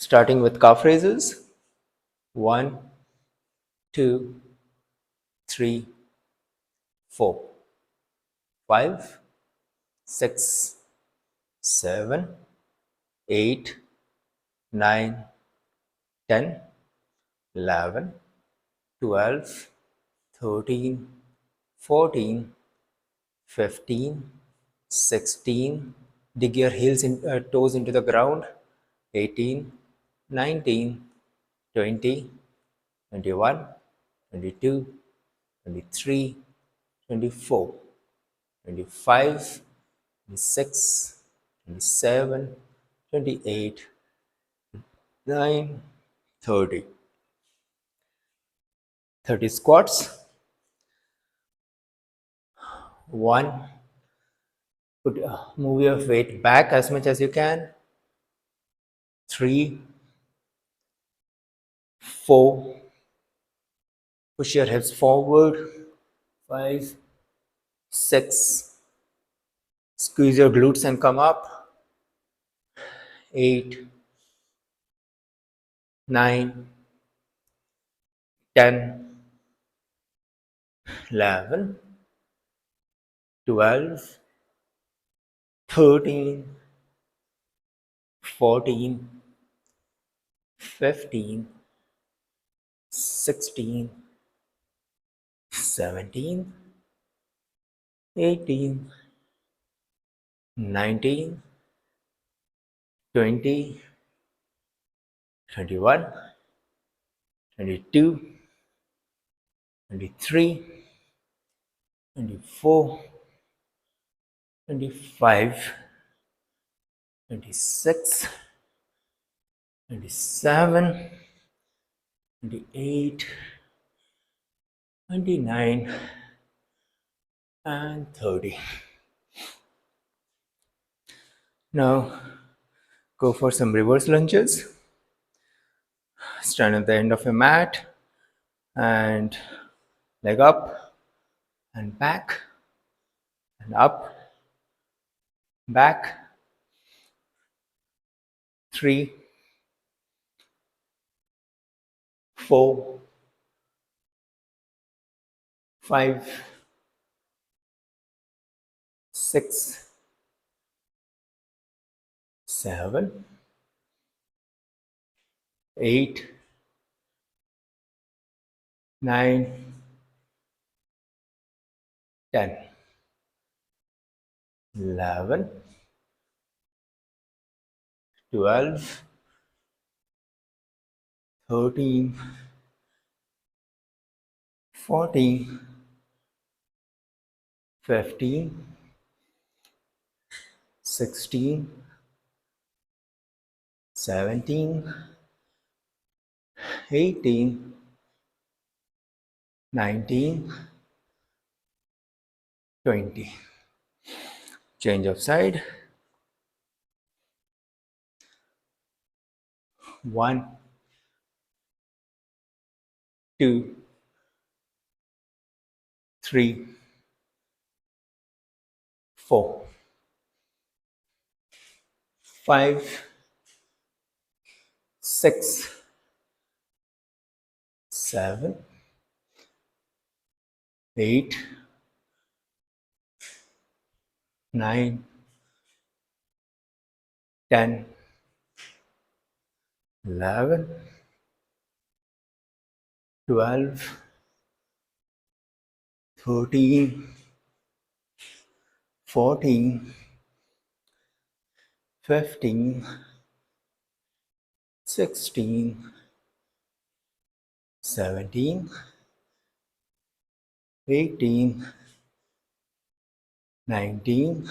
Starting with calf raises. 1, 2, 3, 4, 5, 6, 7, 8, 9, 10, 11, 12, 13, 14, 15, 16. Dig your toes into the ground. 18, 19, 20, 21, 22, 23, 24, 25, 26, 27, 28, 9, 30. 30 squats. 1. Move your weight back as much as you can. 3, 4. Push your hips forward. 5, 6. Squeeze your glutes and come up. 8, 9, 10, 11, 12, 13, 14, 15, 16, 17, 18, 19, 20, 21, 22, 23, 24, 25, 26, 27, 28, 29, and 30. Now go for some reverse lunges. Stand at the end of your mat and leg up and back and up, back. 3, 4, 5, 6, 7, 8, 9, 10, 11, 12, 13, 14, 15, 16, 17, 18, 19, 20. Change of side. 1, 2, 3, 4, 5, 6, 7, 8, 9, 10, 11, 12, 13, 14, 15, 16, 17, 18, 19,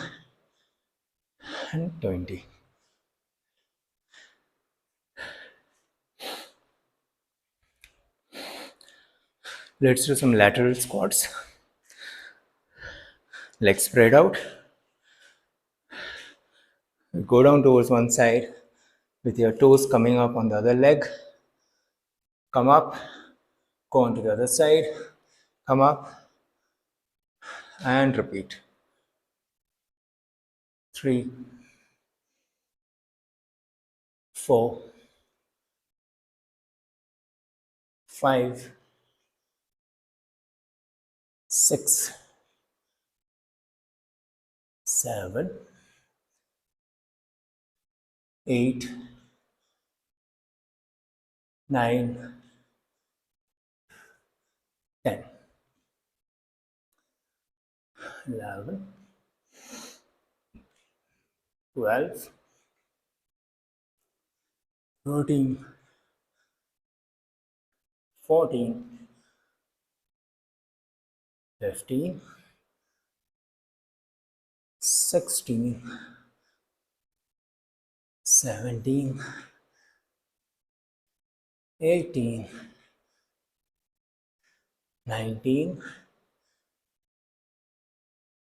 and 20. Let's do some lateral squats. Legs spread out. Go down towards one side with your toes coming up on the other leg. Come up, go on to the other side, come up, and repeat. 3, 4, 5, 6, 7, 8, 9, 10, 11, 12, 13, 14, 15, 16, 17, 18, 19,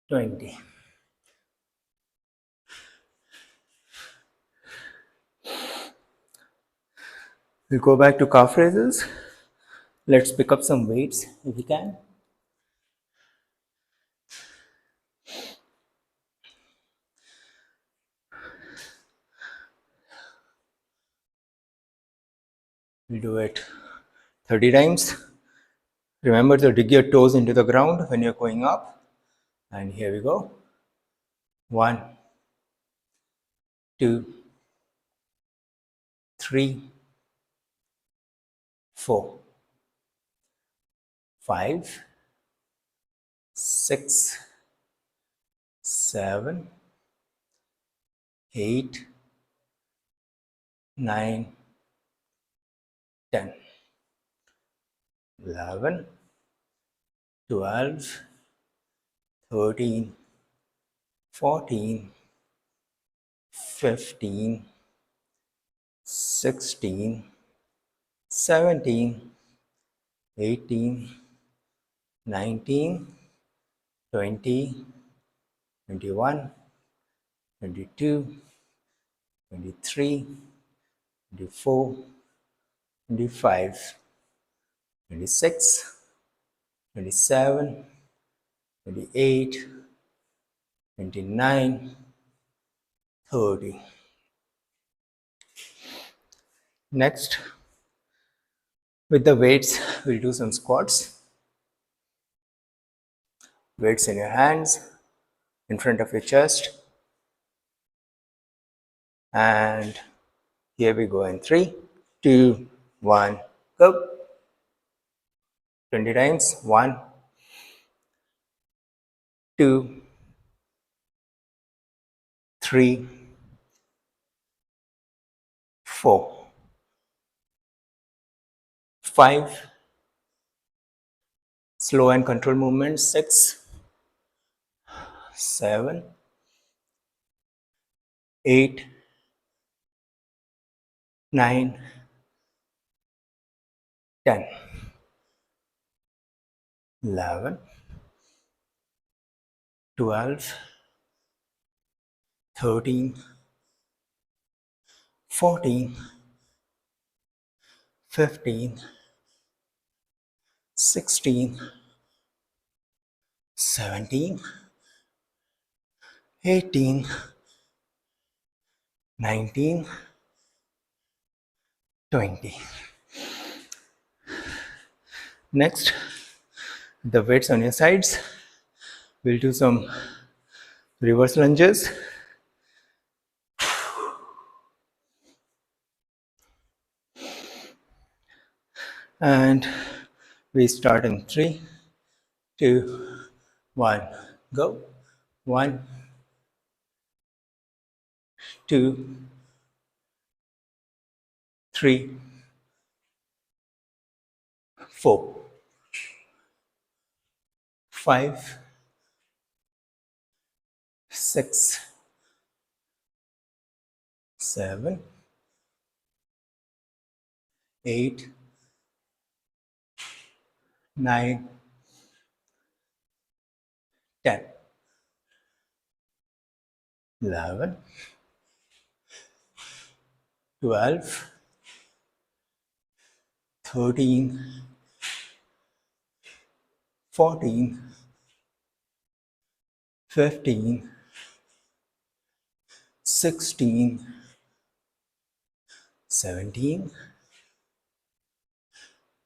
20. We'll go back to calf raises. Let's pick up some weights if we can. We'll do it 30 times. Remember to dig your toes into the ground when you're going up. And here we go. 1, 2, 3, 4, 5, 6, 7, 8, 9, 10, 11, 12, 13, 14, 15, 16, 17, 18, 19, 20, 21, 22, 23, 24, 25, 26, 27, 28, 29, 30. Next, with the weights, we'll do some squats. Weights in your hands, in front of your chest. And here we go in 3, 2, 1, go. 20 times. 1, 2, 3, 4, 5. Slow and controlled movements. 6, 7, 8, 9, 10, 11, 12, 13, 14, 15, 16, 17, 18, 19, 20. Next, the weights on your sides. We'll do some reverse lunges. And we start in 3, 2, 1, go. 1, 2, 3, 4, 5, 6, 7, 8, 9, 10, 11, 12, 13, 14, 15, 16, 17,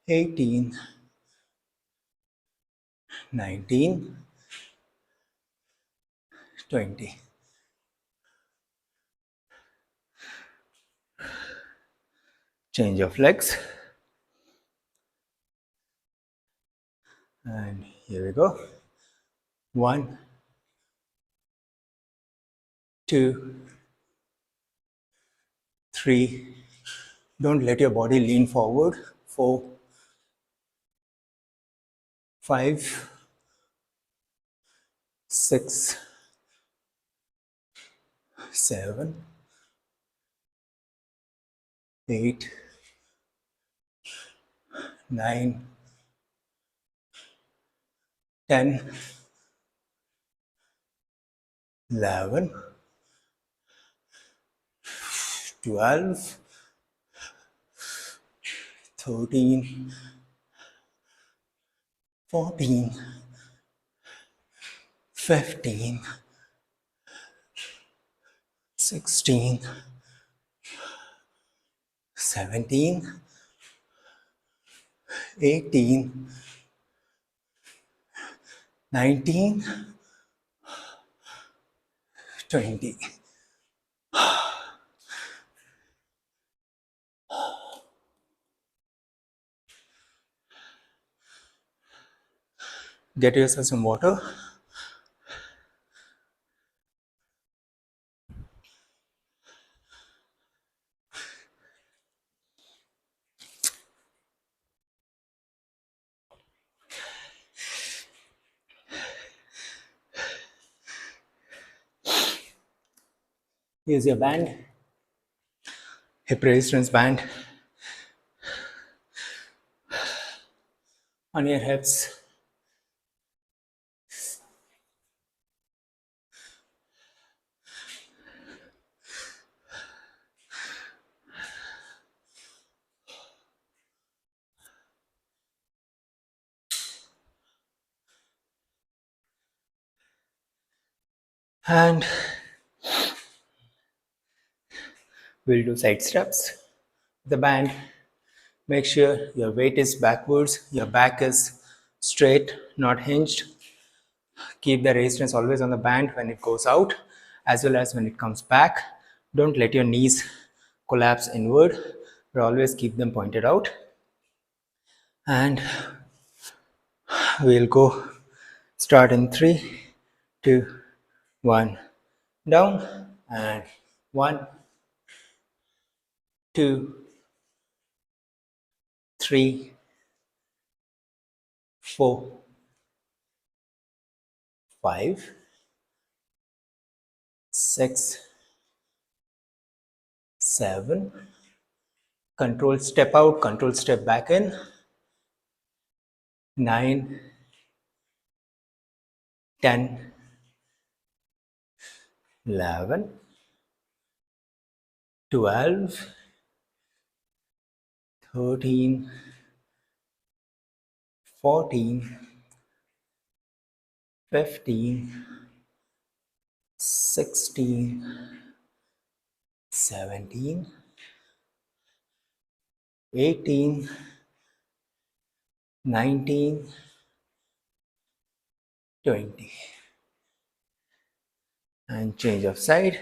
18, 19, 20. Change of legs. And here we go. 1, 2, 3. Don't let your body lean forward. 4, 5, 6, 7, 8, 9, 10, 11, 12, 13, 14, 15, 16, 17, 18, 19, 20. Get yourself some water. Here's your band, hip resistance band on your hips. And we'll do side steps. The band, make sure your weight is backwards, your back is straight, not hinged. Keep the resistance always on the band when it goes out as well as when it comes back. Don't let your knees collapse inward, but always keep them pointed out. And we'll go start in 3, 2, 1, down, and 1, 2, 3, 4, 5, 6, 7. Control step out, control step back in. 9, 10, 11, 12, 13, 14, 15, 16, 17, 18, 19, 20. And change of side.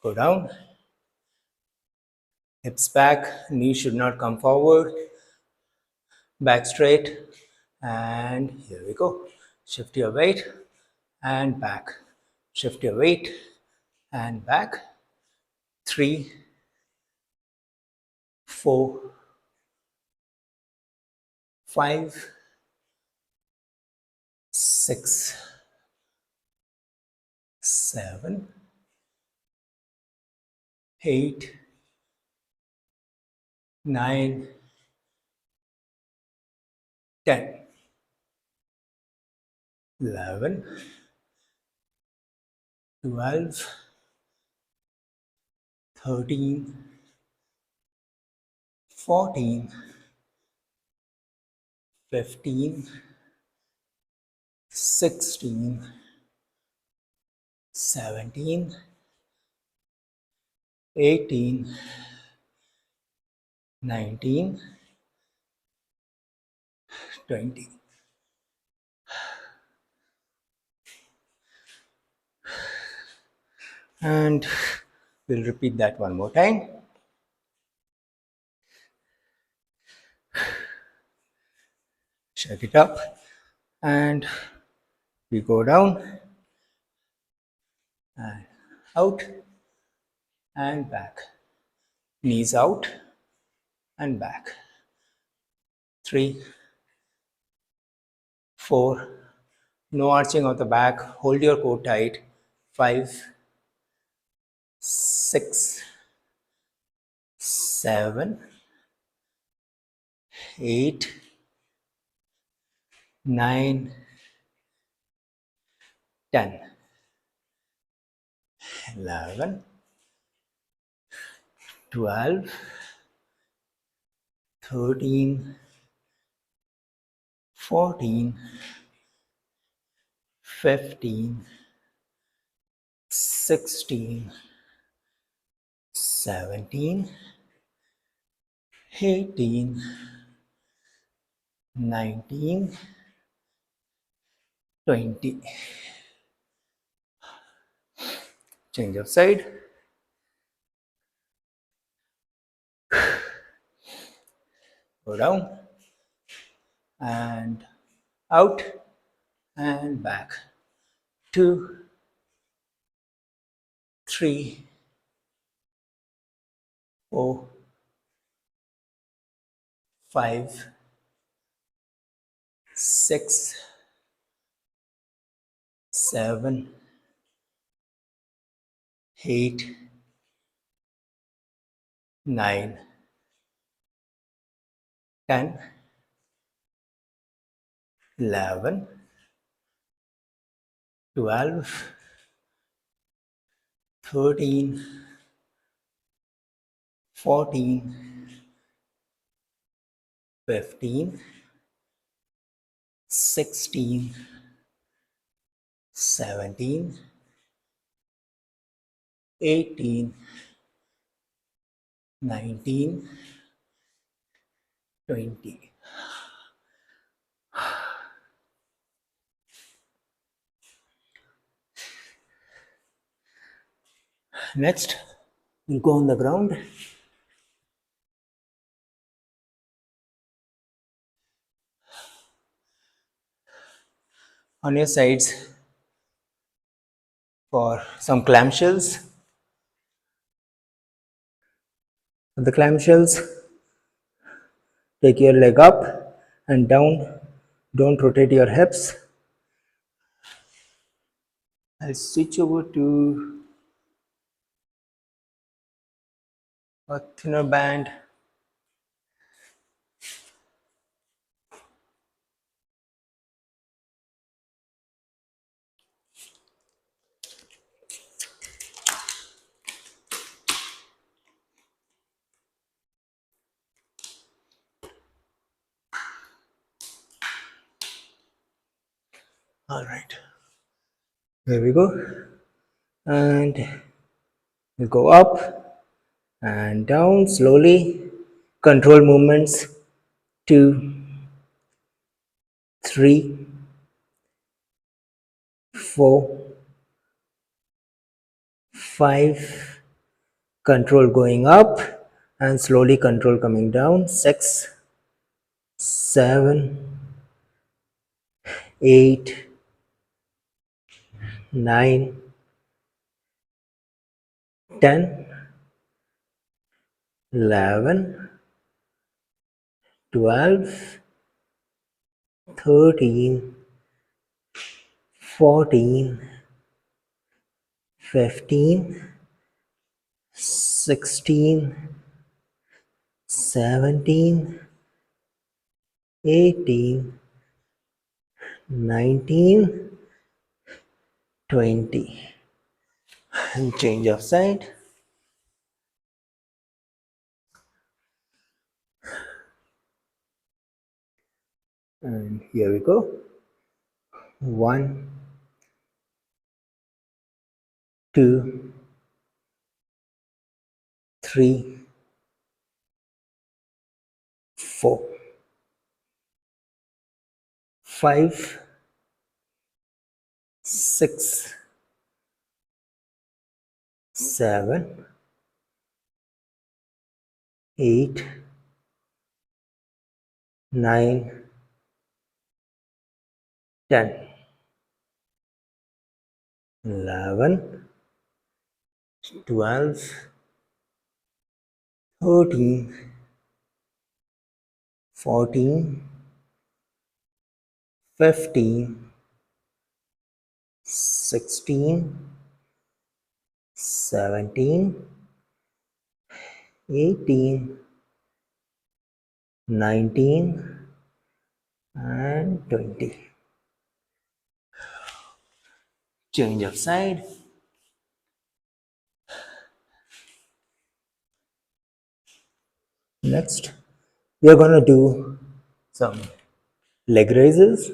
Go down. Hips back, knees should not come forward. Back straight. And here we go. Shift your weight and back. Shift your weight and back. 3, 4, 5, 6, 7, 8, 9, 10, 11, 12, 13, 14, 15, 16, 17, 18, 19, 20. And we'll repeat that one more time. Shake it up and we go down and out and back. Knees out and back. 3, 4, no arching of the back, hold your core tight. 5, 6, 7, 8, 9, 10, 11, 12, 13, 14, 15, 16, 17, 18, 19, 20. Change of side. Go down and out and back. 2, 3, 4, 5, 6, 7, 8, 9, 10, 11, 12, 13, 14, 15, 16, 17, 18, 19, 20. Next, we'll go on the ground. On your sides for some clamshells. For the clamshells, take your leg up and down. Don't rotate your hips. I'll switch over to a thinner band. All right, here we go. And we'll go up and down slowly. Control movements. 2, 3, 4, 5. Control going up and slowly control coming down. 6, 7, 8, 9, 10, 11, 12, 13, 14, 15, 16, 17, 18, 19, 20. And change of side. And here we go. 1, 2, 3, 4, 5, 6, 7, 8, 9, 10, 11, 12, 13, 14, 15, 16, 17, 18, 19, and 20. Change of side. Next, we are going to do some leg raises.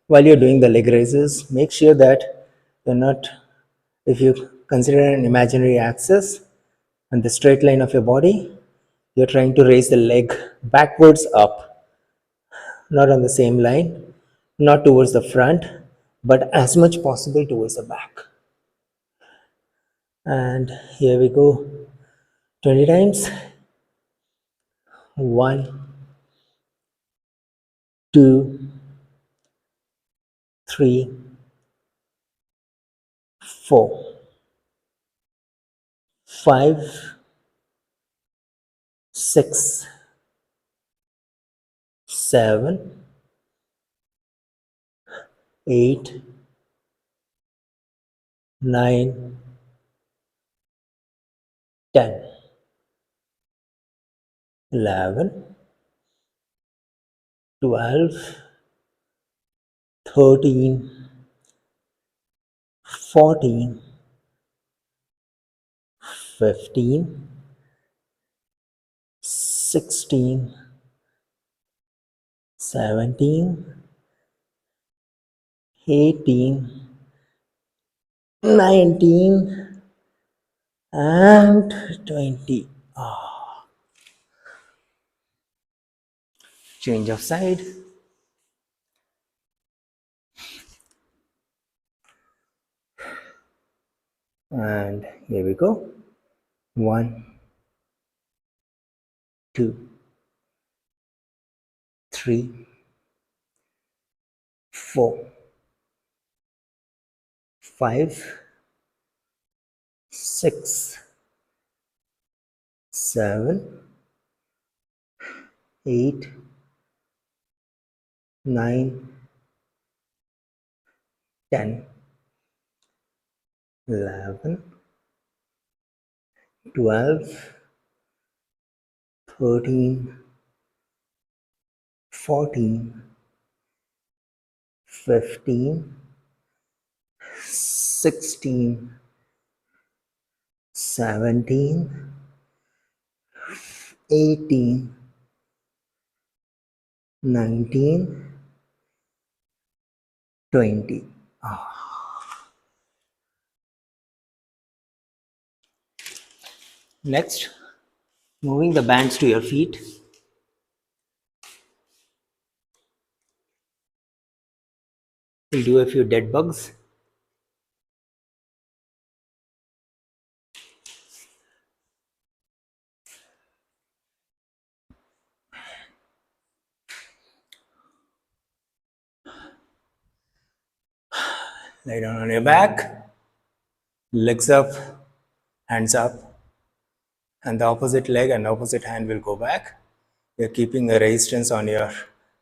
While you're doing the leg raises, make sure that you're not, if you consider an imaginary axis and the straight line of your body, you're trying to raise the leg backwards up, not on the same line, not towards the front, but as much possible towards the back. And here we go, 20 times. 1, 2, 3, 4, 5, 6, 7, 8, 9, 10, 11, 12, 13, 14, 15, 16, 17, 18, 19, and 20. Change of side. And here we go. 1, 2, 3, 4, 5, 6, 7, 8, 9, 10, 11, 12, 13, 14, 15, 16, 17, 18, 19, 20. Next, moving the bands to your feet. We'll do a few dead bugs. Lie down on your back, legs up, hands up, and the opposite leg and opposite hand will go back. You're keeping a resistance on your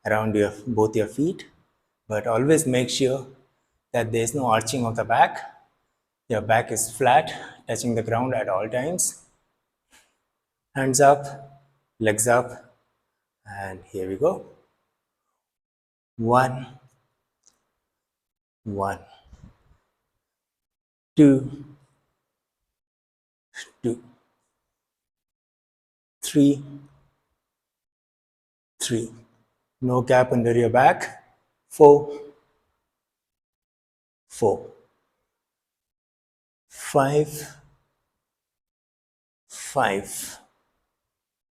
around your both your feet, but always make sure that there is no arching of the back. Your back is flat, touching the ground at all times. Hands up, legs up, and here we go. 1, 1, 2, 2, 3, 3. No gap under your back. 4, 4, 5, 5,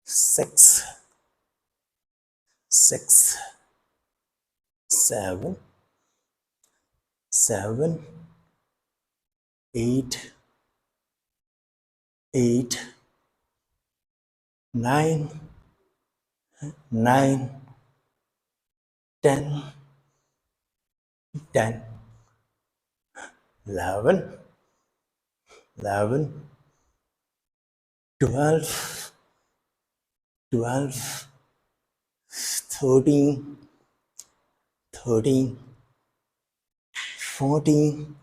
6, 6, 7, 7, 8, 8, 9, 9, 10, 10, 11, 11, 12, 12, 13, 13, 14,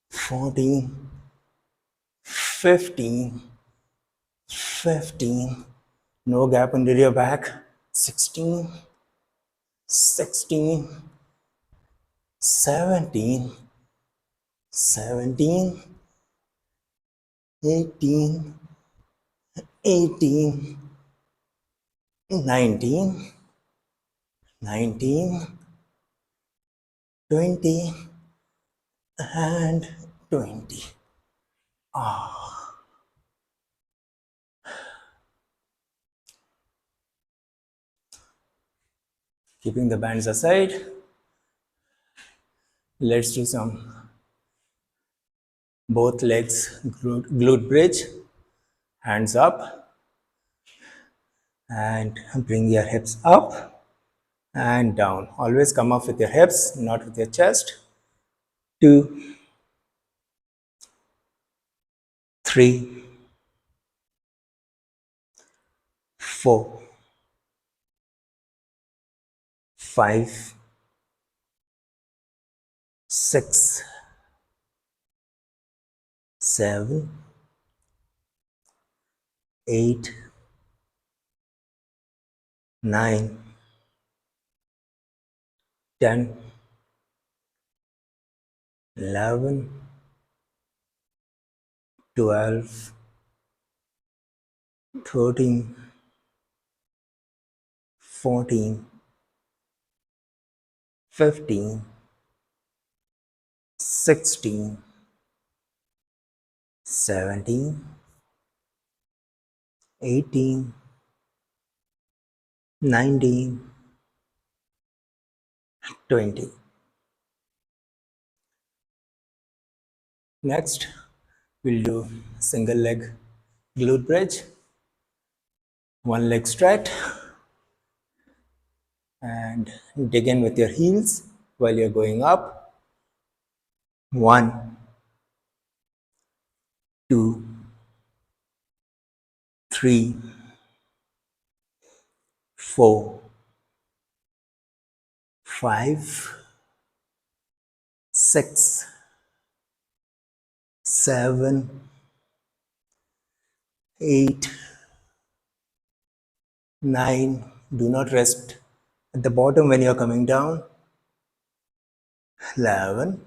14, 15, 15, no gap under your back, 16, 16, 17, 17, 18, 18, 19, 19, 20, and 20. Keeping the bands aside, let's do some both legs glute bridge, hands up, and bring your hips up and down. Always come up with your hips, not with your chest. 2, 3, 4, 5, 6, 7, 8, 9, 10, 11, 12, 13, 14, 15, 16, 17, 18, 19, 20. Next, we'll do single leg glute bridge, one leg straight, and dig in with your heels while you're going up. 1, 2, 3, 4, 5, 6, 7, 8, 9. Do not rest at the bottom when you're coming down. 11,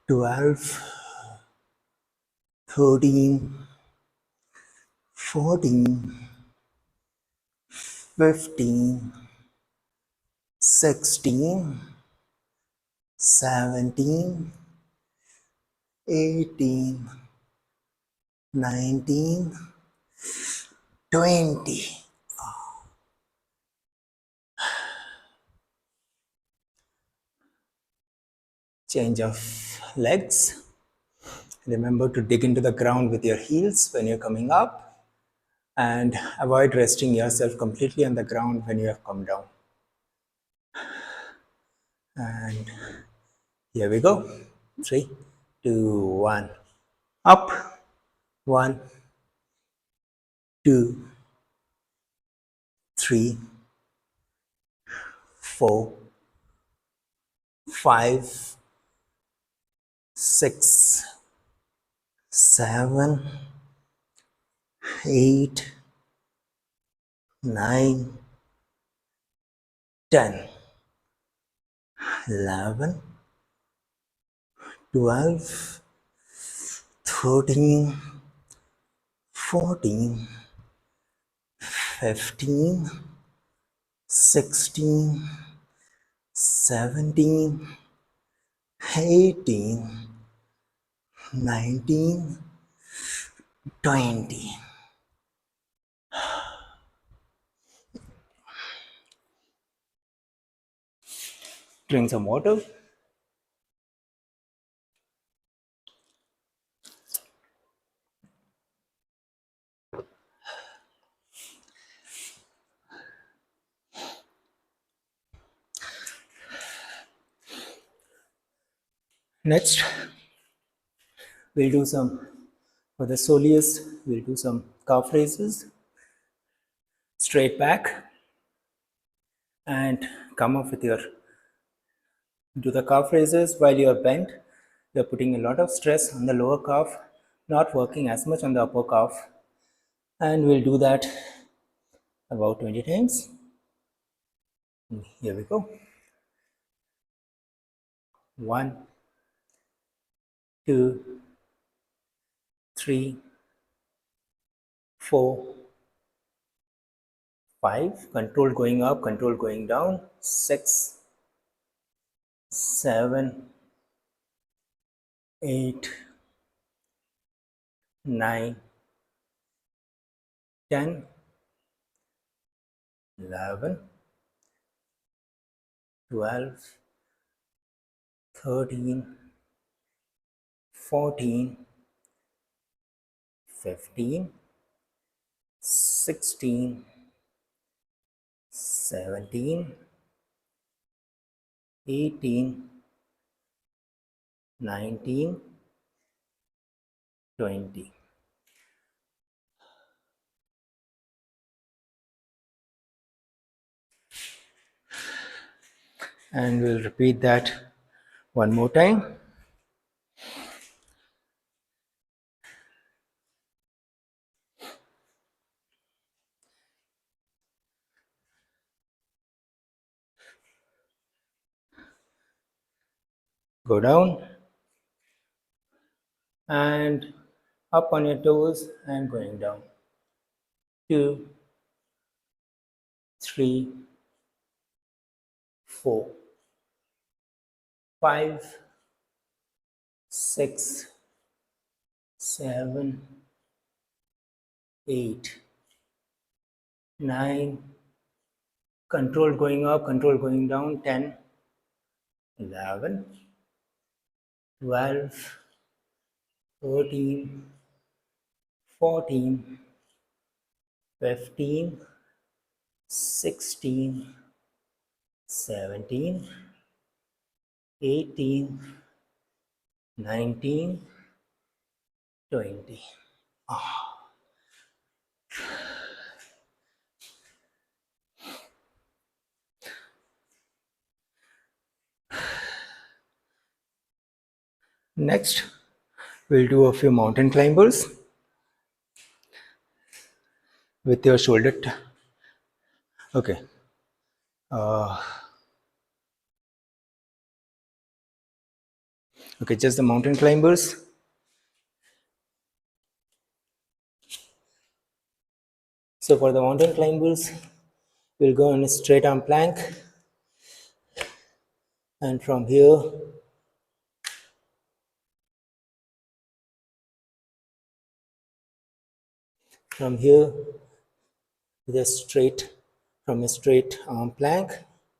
12, 13, 14, 15, 16, 17, 18, 19, 20. Change of legs. Remember to dig into the ground with your heels when you're coming up, and avoid resting yourself completely on the ground when you have come down. And here we go. 3, 2, 1. Up. 1, 2, 3, 4, 5, 6, 7, 8, 9, 10, 11, 12, 13, 14, 15, 16, 17, 18, 19, 20. Drink some water. Next, we'll do some, for the soleus, we'll do some calf raises. Straight back and come up with your, do the calf raises while you are bent. You're putting a lot of stress on the lower calf, not working as much on the upper calf. And we'll do that about 20 times. Here we go. 1, 2, 3, 4, 5. Control going up, control going down. 6, 7, 8, 9, 10, 11, 12, 13, 14, 15, 16, 17, 18, 19, 20. And we'll repeat that one more time. Go down and up on your toes and going down. 2, 3, 4, 5, 6, 7, 8, 9, control going up, control going down, 10, 11, 12, 13, 14, 15, 16, 17, 18, 19, 20. Next, we'll do a few mountain climbers with your shoulder. Okay. Okay, just the mountain climbers. So for the mountain climbers, we'll go on a straight arm plank. And from here, with a straight, from a straight arm plank,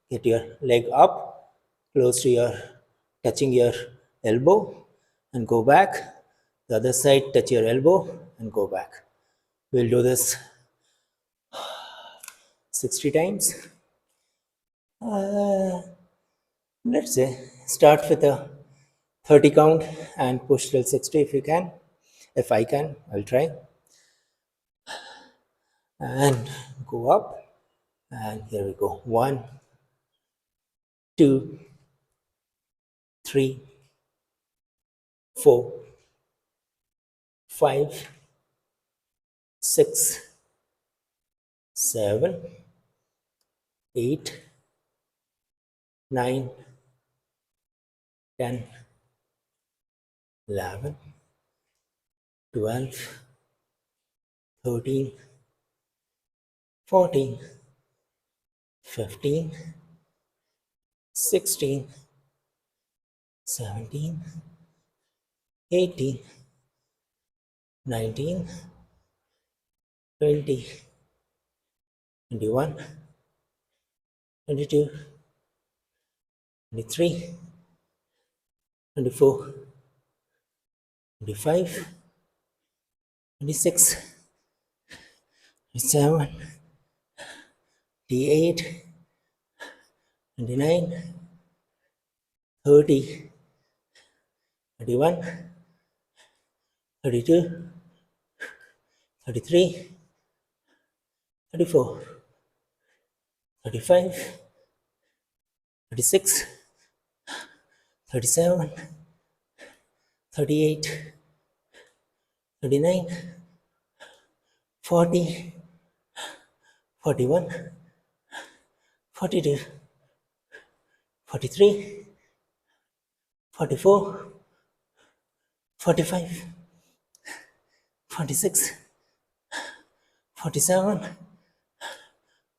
get your leg up, close to your, touching your elbow, and go back. The other side, touch your elbow and go back. We'll do this 60 times. Let's say start with a 30 count and push till 60 if you can. If I can, I'll try. And go up. And here we go. 1, 2, 3, 4, 5, 6, 7, 8, 9, 10, 11, 12, 13, 14, 15, 16, 17, 18, 19, 20, 21, 22, 23, 24, 25, 26, 27, 28, 29, 30, 31, 32, 33, 34, 35, 36, 37, 38, 39, 40, 41, 42, 43, 44, 45, 46, 47,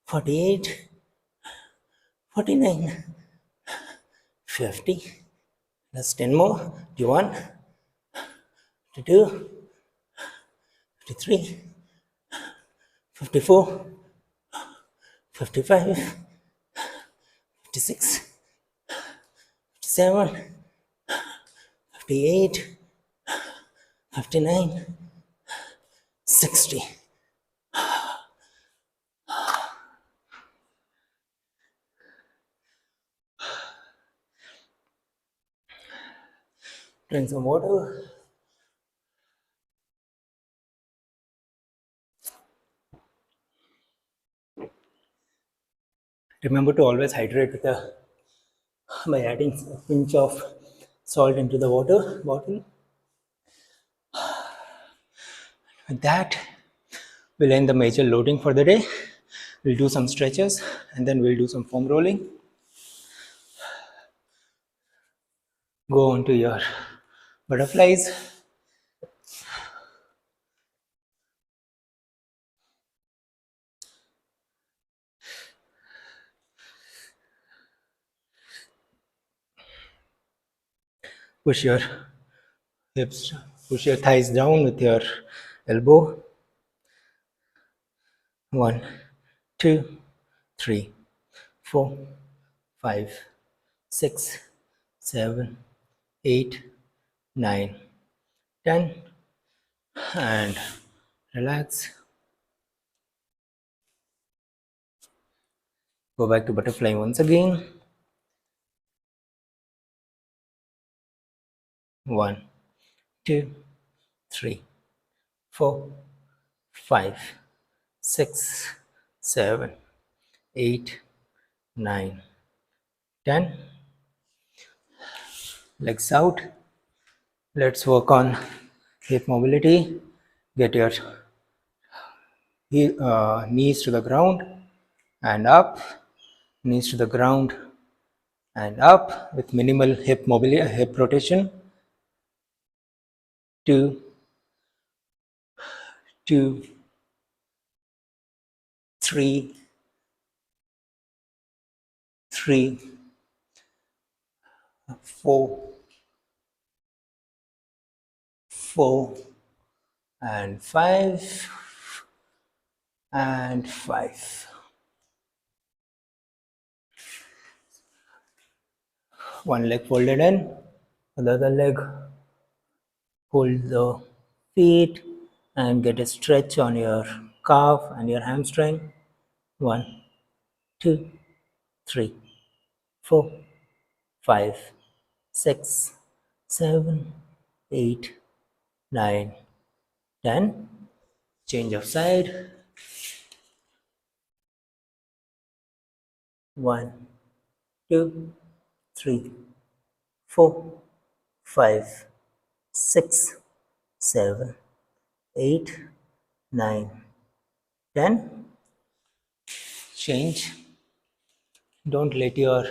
48, 49, 50. That's 10 more. 51, 52, 53, 54, 55, 56, 57, 58, 59, 60. Drink some water. Remember to always hydrate with by adding a pinch of salt into the water bottle. With that, we'll end the major loading for the day. We'll do some stretches and then we'll do some foam rolling. Go on to your butterflies. Push your hips, push your thighs down with your elbow. 1, 2, 3, 4, 5, 6, 7, 8, 9, 10, and relax. Go back to butterfly once again. 1, 2, 3, 4, 5, 6, 7, 8, 9, 10. Legs out. Let's work on hip mobility. Get your knees to the ground and up, knees to the ground and up with minimal hip mobility, hip rotation. 2, 2, 3, 3, 4, 4, and 5, and 5. One leg folded in, the other leg hold the feet and get a stretch on your calf and your hamstring. 1, 2, 3, 4, 5, 6, 7, 8, 9, 10. Change of side. 1, 2, 3, 4, 5, 6, 7, 8, 9, 10. Change. Don't let your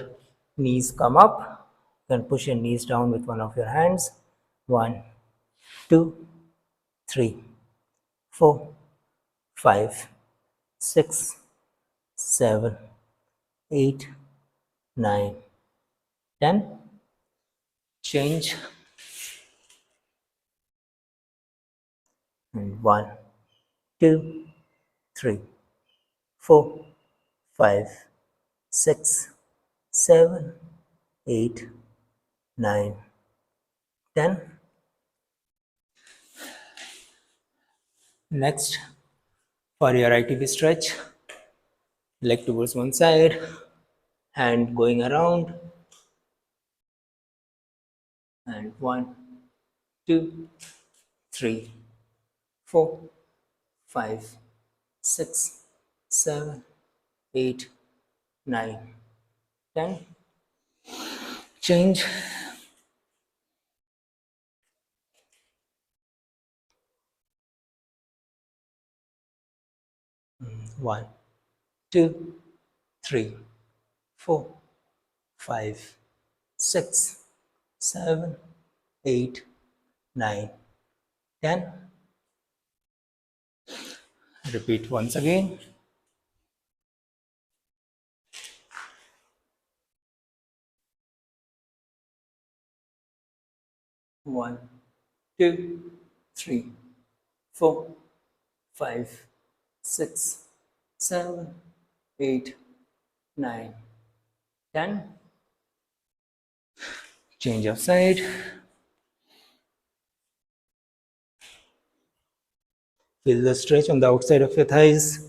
knees come up. You can push your knees down with one of your hands. 1, 2, 3, 4, 5, 6, 7, 8, 9, 10. Change. And 1, 2, 3, 4, 5, 6, 7, 8, 9, 10. Next, for your ITB stretch, leg towards one side, hand going around, and 1, 2, 3, 4, 5, 6, 7, 8, 9, 10. Change. 1, 2, 3, 4, 5, 6, 7, 8, 9, 10. Repeat once again. 1, 2, 3, 4, 5, 6, 7, 8, 9, 10. Change of side. Feel the stretch on the outside of your thighs.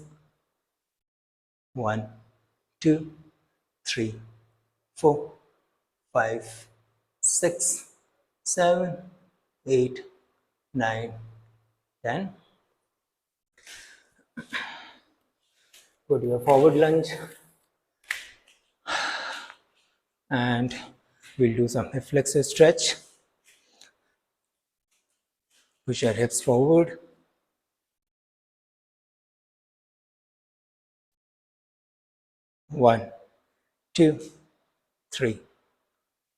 1, 2, 3, 4, 5, 6, 7, 8, 9, 10. Go to your forward lunge and we'll do some hip flexor stretch. Push your hips forward. 1, 2, 3,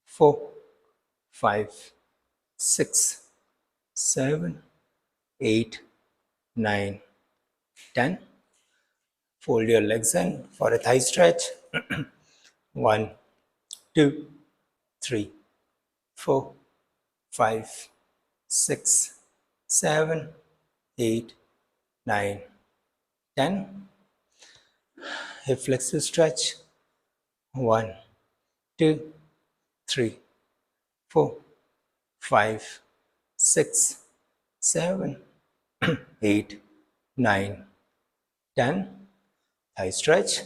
4, 5, 6, 7, 8, 9, 10. Fold your legs in for a thigh stretch. 1, 2, 3, 4, 5, 6, 7, 8, 9, 10. Hip flexor stretch. 1, 2, 3, 4, 5, 6, 7, 8, 9, 10. Thigh stretch.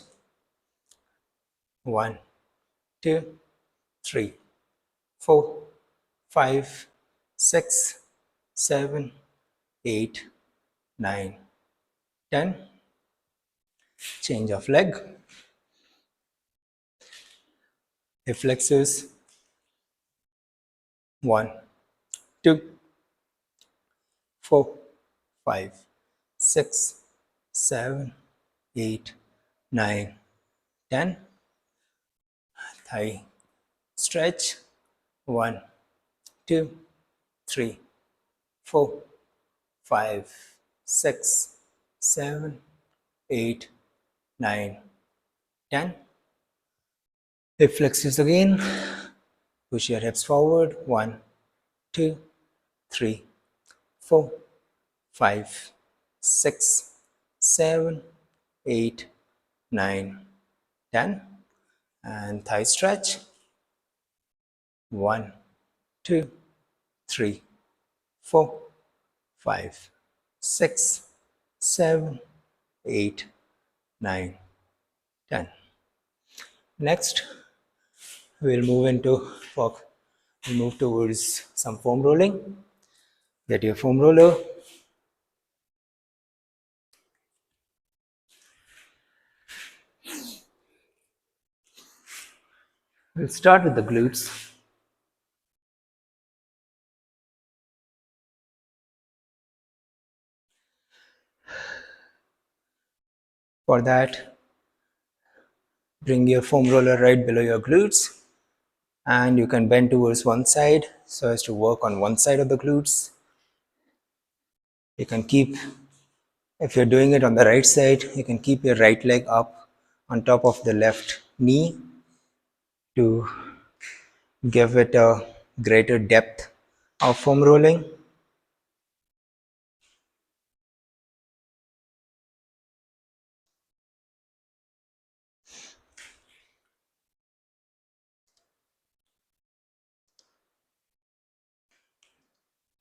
1, 2, 3, 4, 5, 6, 7, 8, 9, 10. Change of leg. Hip flexors. 1, 2, 4, 5, 6, 7, 8, 9, 10. Thigh stretch. 1, 2, 3, 4, 5, 6, 7, 8, 9, 10. Hip flexors again. Push your hips forward. 1, 2, 3, 4, 5, 6, 7, 8, 9, 10. And thigh stretch. 1, 2, 3, 4, 5, 6, 7, 8, 9, 10. Next, we'll move towards some foam rolling. Get your foam roller. We'll start with the glutes. For that, bring your foam roller right below your glutes and you can bend towards one side so as to work on one side of the glutes. You can keep, if you're doing it on the right side, you can keep your right leg up on top of the left knee to give it a greater depth of foam rolling.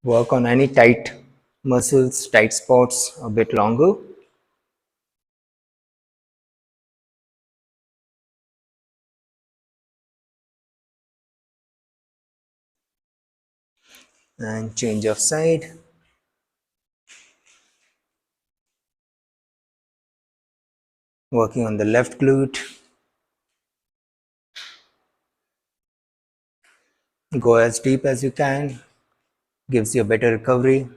Work on any tight muscles, tight spots a bit longer. And change of side. Working on the left glute. Go as deep as you can. Gives you a better recovery.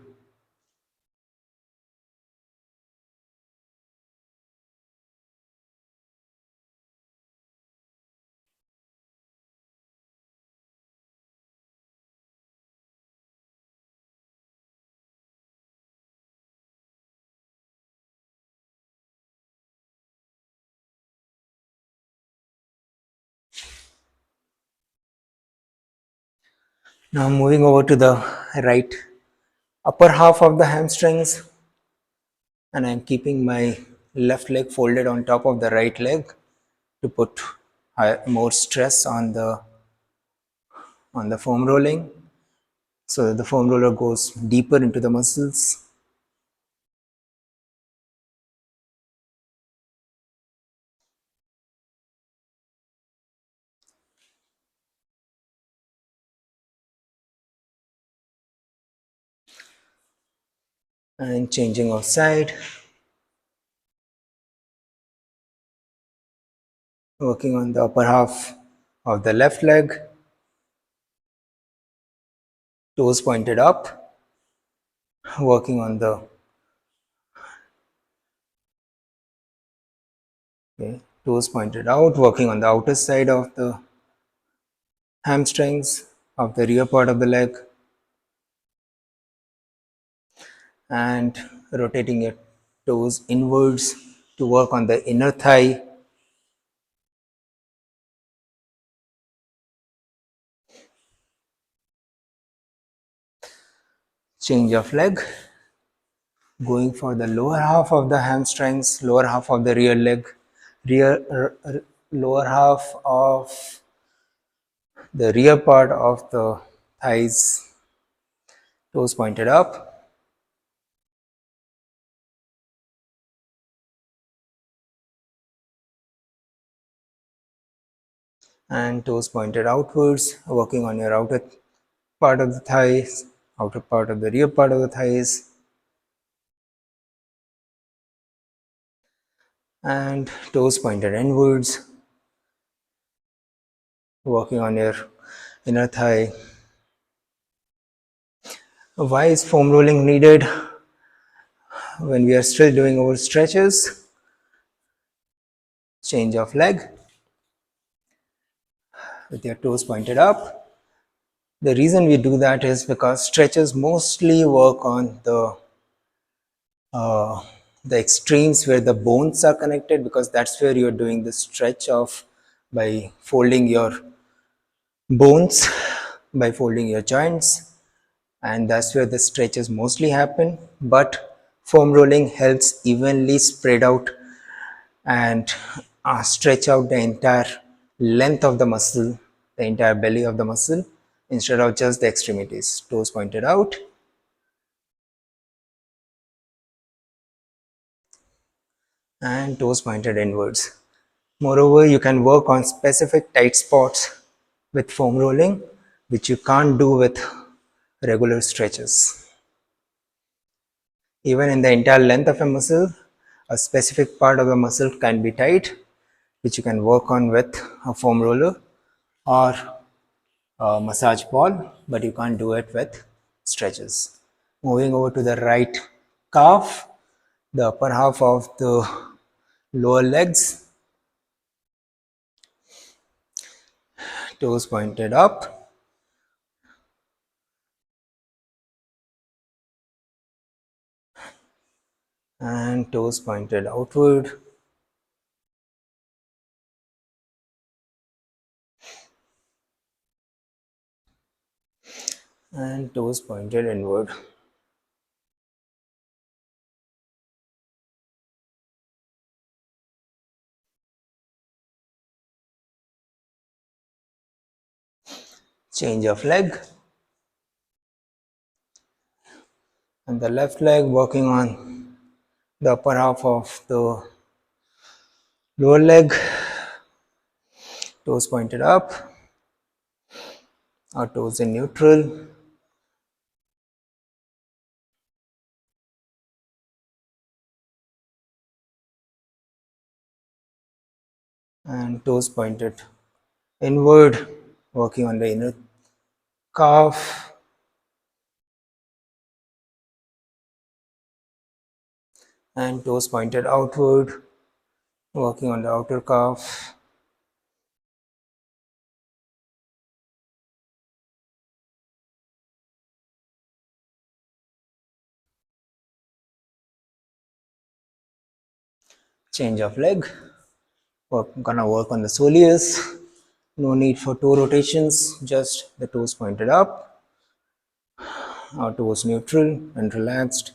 Now moving over to the right upper half of the hamstrings, and I'm keeping my left leg folded on top of the right leg to put more stress on the foam rolling, so that the foam roller goes deeper into the muscles. And changing of side, working on the upper half of the left leg, toes pointed up, working on the toes pointed out, working on the outer side of the hamstrings of the rear part of the leg, and rotating your toes inwards to work on the inner thigh. Change of leg, going for the lower half of the hamstrings, lower half of the rear leg, lower half of the rear part of the thighs, toes pointed up, and toes pointed outwards, working on your outer part of the thighs, outer part of the rear part of the thighs, and toes pointed inwards, working on your inner thigh. Why is foam rolling needed when we are still doing our stretches? Change of leg with your toes pointed up. The reason we do that is because stretches mostly work on uh, the extremes where the bones are connected, because that's where you're doing the stretch of by folding your bones, by folding your joints, and that's where the stretches mostly happen. But foam rolling helps evenly spread out and stretch out the entire length of the muscle, the entire belly of the muscle, instead of just the extremities. Toes pointed out, and toes pointed inwards. Moreover, you can work on specific tight spots with foam rolling, which you can't do with regular stretches. Even in the entire length of a muscle, a specific part of the muscle can be tight, which you can work on with a foam roller or a massage ball, but you can't do it with stretches. Moving over to the right calf, the upper half of the lower legs, toes pointed up, and toes pointed outward, and toes pointed inward. Change of leg, And the left leg working on the upper half of the lower leg, toes pointed up, our toes in neutral. And toes pointed inward, working on the inner calf. And toes pointed outward, working on the outer calf. Change of leg. Gonna work on the soleus. No need for toe rotations, just the toes pointed up, our toes neutral and relaxed.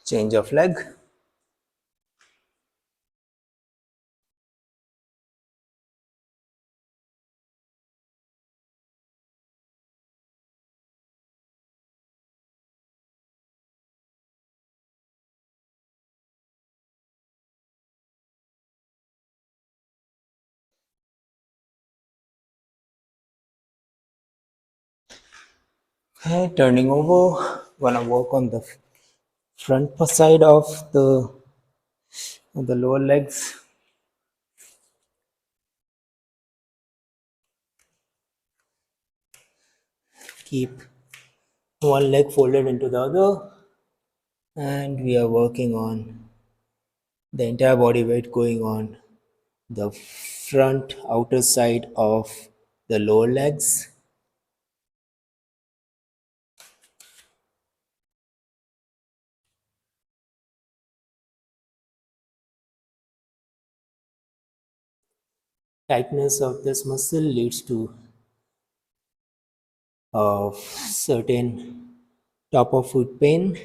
Change of leg. Okay, turning over, gonna work on the front side of the lower legs. Keep one leg folded into the other, and we are working on the entire body weight going on the front outer side of the lower legs. Tightness of this muscle leads to certain top of foot pain,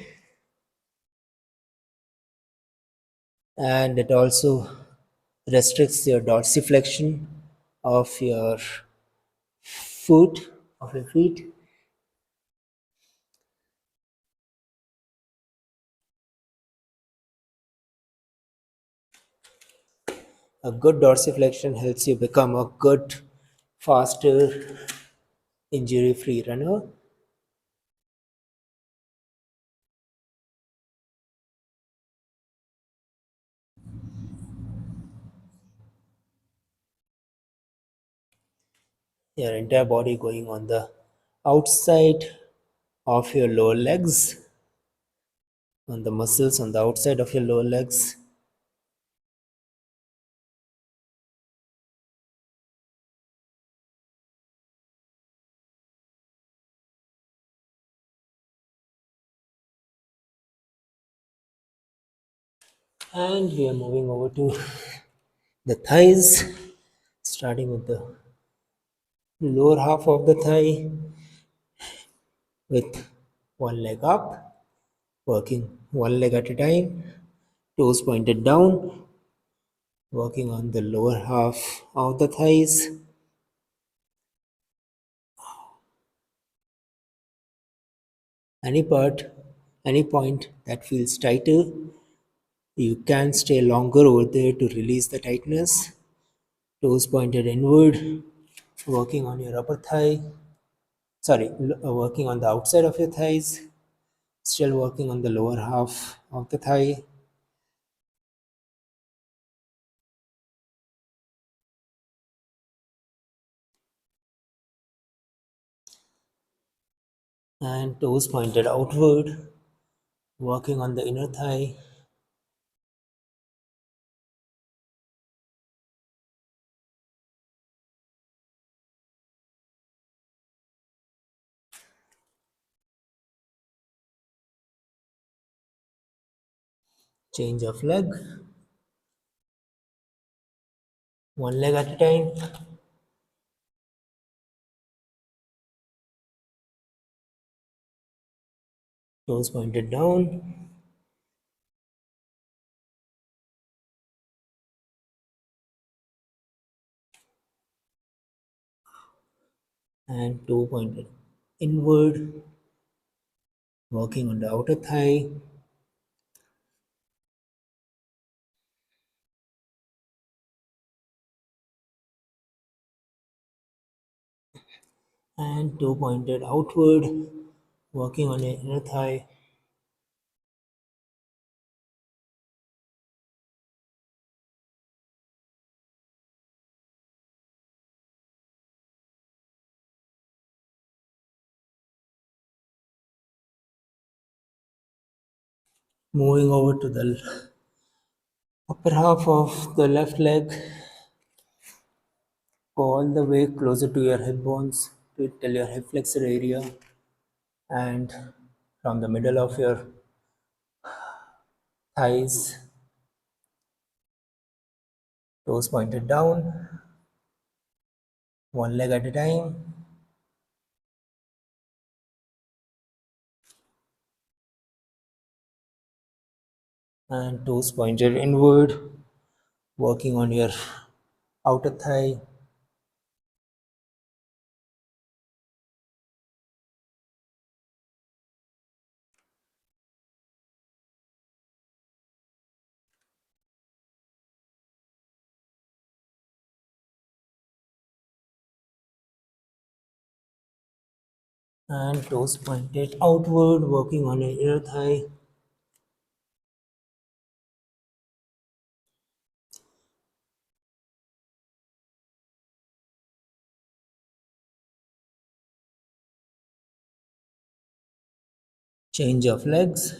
and it also restricts your dorsiflexion of your feet. A good dorsiflexion helps you become a good, faster, injury-free runner. Your entire body going on the outside of your lower legs, on the muscles on the outside of your lower legs. And we are moving over to the thighs, starting with the lower half of the thigh with one leg up, working one leg at a time, toes pointed down, working on the lower half of the thighs. Any part, any point that feels tighter, you can stay longer over there to release the tightness. Toes pointed inward, working on your upper thigh. Sorry, working on the outside of your thighs, still working on the lower half of the thigh. And toes pointed outward, working on the inner thigh. Change of leg, one leg at a time. toes pointed down, and toe pointed inward, working on the outer thigh, and toe pointed outward, working on the inner thigh. Moving over to the upper half of the left leg, go all the way closer to your hip bones till your hip flexor area, and from the middle of your thighs, toes pointed down, one leg at a time, and toes pointed inward, working on your outer thigh, and toes pointed outward, working on your inner thigh. Change of legs.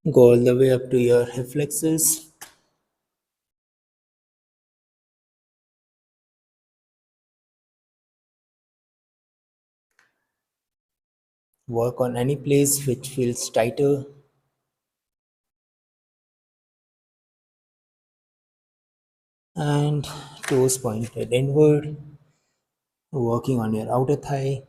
Go all the way up to your hip flexors. Work on any place which feels tighter, and toes pointed inward, working on your outer thigh.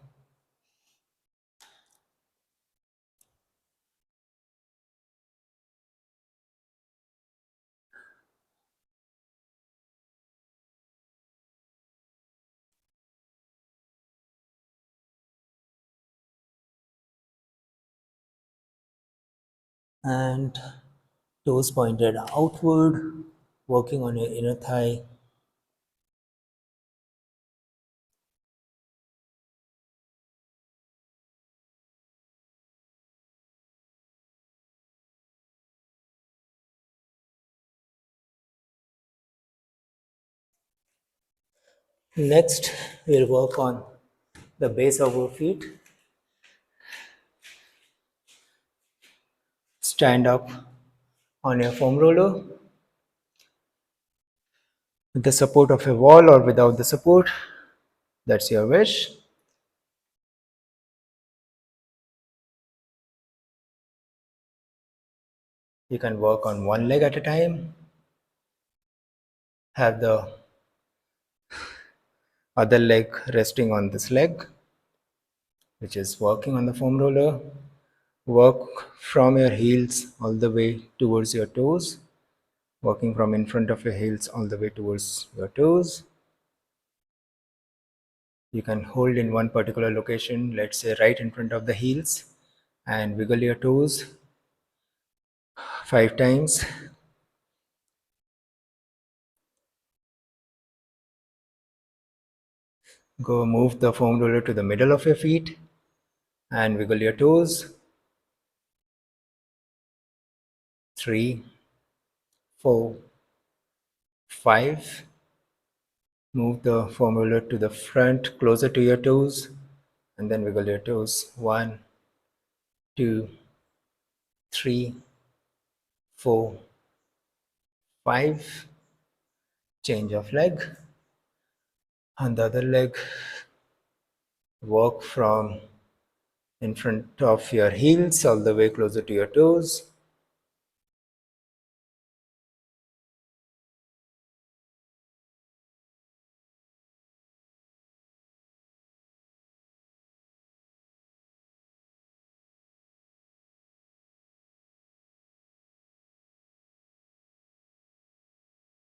And toes pointed outward, working on your inner thigh. Next, we'll work on the base of our feet. Stand up on your foam roller with the support of a wall or without the support. That's your wish. You can work on one leg at a time. Have the other leg resting on this leg, which is working on the foam roller. Work from your heels all the way towards your toes, working from in front of your heels all the way towards your toes. You can hold in one particular location, let's say right in front of the heels, and wiggle your toes 5 times. Go move the foam roller to the middle of your feet and wiggle your toes. 3, 4, 5. Move the foam roller to the front closer to your toes and then wiggle your toes. 1, 2, 3, 4, 5. Change of leg. On the other leg, work from in front of your heels, all the way closer to your toes.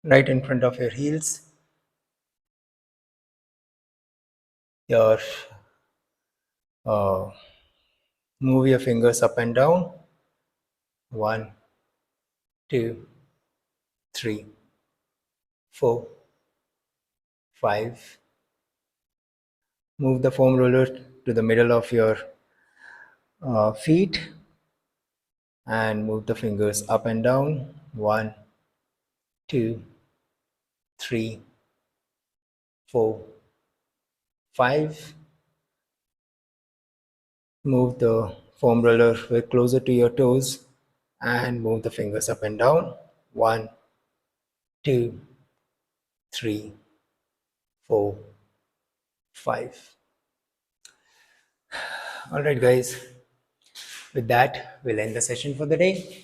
Right in front of your heels. Your move your fingers up and down. 1, 2, 3, 4, 5. Move the foam roller to the middle of your feet and move the fingers up and down. 1, 2, 3, 4, 5. Move the foam roller way closer to your toes and move the fingers up and down. 1, 2, 3, 4, 5. Alright guys, with that we'll end the session for the day.